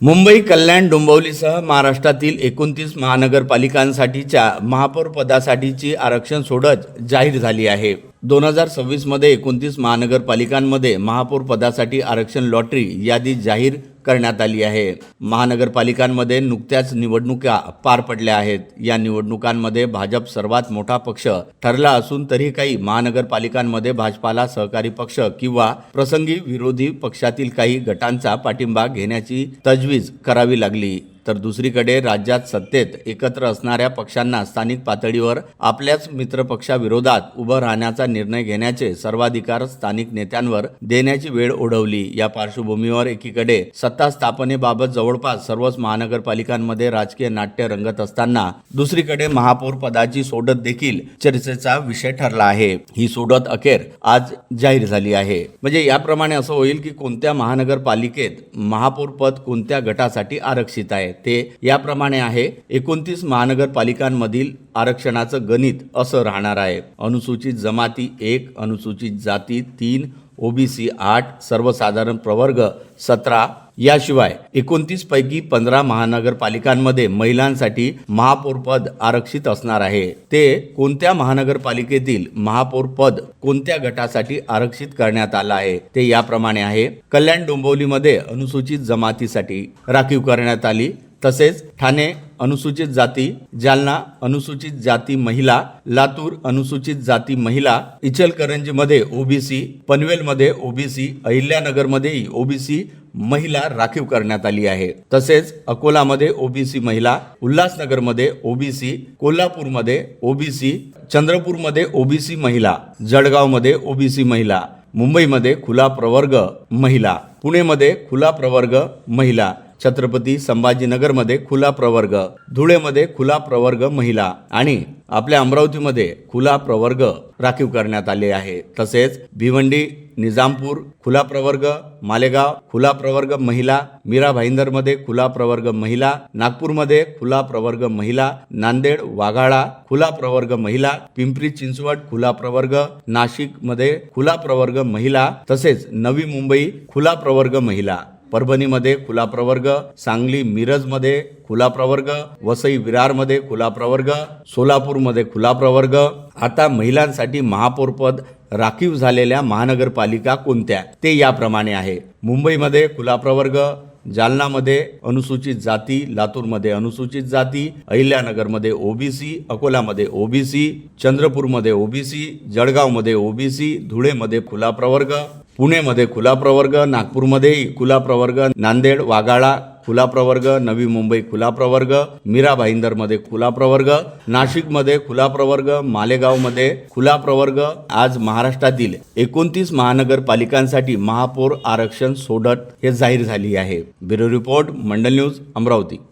मुंबई, कल्याण, डोंबिवलीसह महाराष्ट्रातील 29 महानगरपालिकांसाठीच्या महापौर पदासाठीची आरक्षण सोडत जाहीर झाली आहे। 2026 मध्ये 29 महानगरपालिकांमध्ये महापौर पदासाठी आरक्षण लॉटरी यादी जाहीर करण्यात आली आहे। महानगरपालिकांमध्ये नुकत्याच निवडणुका पार पडल्या आहेत। या निवडणुकांमध्ये भाजप सर्वात मोठा पक्ष ठरला असून तरी काही महानगरपालिकांमध्ये भाजपाला सहकारी पक्ष किंवा प्रसंगी विरोधी पक्षातील काही गटांचा पाठिंबा घेण्याची तजवीज करावी लागली। तर दुसरीकडे राज्यात सत्तेत एकत्र असणाऱ्या पक्षांना स्थानिक पातळीवर आपल्याच मित्रपक्षाविरोधात उभं राहण्याचा निर्णय घेण्याचे सर्वाधिकार स्थानिक नेत्यांवर देण्याची वेळ ओढवली। या पार्श्वभूमीवर एकीकडे सत्ता स्थापनेबाबत जवळपास सर्वच महानगरपालिकांमध्ये राजकीय नाट्य रंगत असताना दुसरीकडे महापौर पदाची सोडत देखील चर्चेचा विषय ठरला आहे। ही सोडत अखेर आज जाहीर झाली आहे। म्हणजे याप्रमाणे असं होईल की कोणत्या महानगरपालिकेत महापौर पद कोणत्या गटासाठी आरक्षित आहे ते याप्रमाणे आहे। 29 महानगरपालिकांमधील आरक्षणाचं गणित असं राहणार आहे। अनुसूचित जमाती 1, अनुसूचित जाती 3, ओबीसी 8, सर्वसाधारण प्रवर्ग 17। याशिवाय 29 पैकी 15 महानगरपालिकांमध्ये महिलांसाठी महापौर पद आरक्षित असणार आहे। ते कोणत्या महानगरपालिकेतील महापौर पद कोणत्या गटासाठी आरक्षित करण्यात आलं आहे ते याप्रमाणे आहे। कल्याण डोंबिवलीमध्ये अनुसूचित जमातीसाठी राखीव करण्यात आली। तसेच ठाणे अनुसूचित जाती, जालना अनुसूचित जाती महिला, लातूर अनुसूचित जाती महिला, इचलकरंजीमध्ये ओबीसी, पनवेलमध्ये ओबीसी, अहिल्यानगरमध्येही ओबीसी महिला राखीव करण्यात आली आहे। तसेच अकोलामध्ये ओबीसी महिला, उल्हासनगरमध्ये ओबीसी, कोल्हापूरमध्ये ओबीसी, चंद्रपूरमध्ये ओबीसी महिला, जळगावमध्ये ओबीसी महिला, मुंबईमध्ये खुला प्रवर्ग महिला, पुणेमध्ये खुला प्रवर्ग महिला, छत्रपती संभाजीनगरमध्ये खुला प्रवर्ग, धुळेमध्ये खुला प्रवर्ग महिला आणि आपल्या अमरावतीमध्ये खुला प्रवर्ग राखीव करण्यात आले आहे। तसेच भिवंडी, निजामपूर खुला प्रवर्ग, मालेगाव खुला प्रवर्ग महिला, मीरा भाईंदरमध्ये खुला प्रवर्ग महिला, नागपूरमध्ये खुला प्रवर्ग महिला, नांदेड वाघाळा खुला प्रवर्ग महिला, पिंपरी चिंचवड खुला प्रवर्ग, नाशिकमध्ये खुला प्रवर्ग महिला, तसेच नवी मुंबई खुला प्रवर्ग महिला, परभणीमध्ये खुला प्रवर्ग, सांगली मिरजमध्ये खुला प्रवर्ग, वसई विरारमध्ये खुला प्रवर्ग, सोलापूरमध्ये खुला प्रवर्ग। आता महिलांसाठी महापौर पद राखीव झालेल्या महानगरपालिका कोणत्या ते याप्रमाणे आहे। मुंबईमध्ये खुला प्रवर्ग, जालनामध्ये अनुसूचित जाती, लातूरमध्ये अनुसूचित जाती, अहिल्यानगरमध्ये ओबीसी, अकोलामध्ये ओबीसी, चंद्रपूरमध्ये ओबीसी, जळगावमध्ये ओबीसी, धुळेमध्ये खुला प्रवर्ग, पुणेमध्ये खुला प्रवर्ग, नागपूरमध्ये खुला प्रवर्ग, नांदेड वाघाळा खुला प्रवर्ग, नवी मुंबई खुला प्रवर्ग, मीरा भाईंदरमध्ये खुला प्रवर्ग, नाशिकमध्ये खुला प्रवर्ग, मालेगावमध्ये खुला प्रवर्ग। आज महाराष्ट्रातील 29 महानगरपालिकांसाठी महापौर आरक्षण सोडत हे जाहीर झाली आहे। ब्युरो रिपोर्ट, मंडल न्यूज, अमरावती।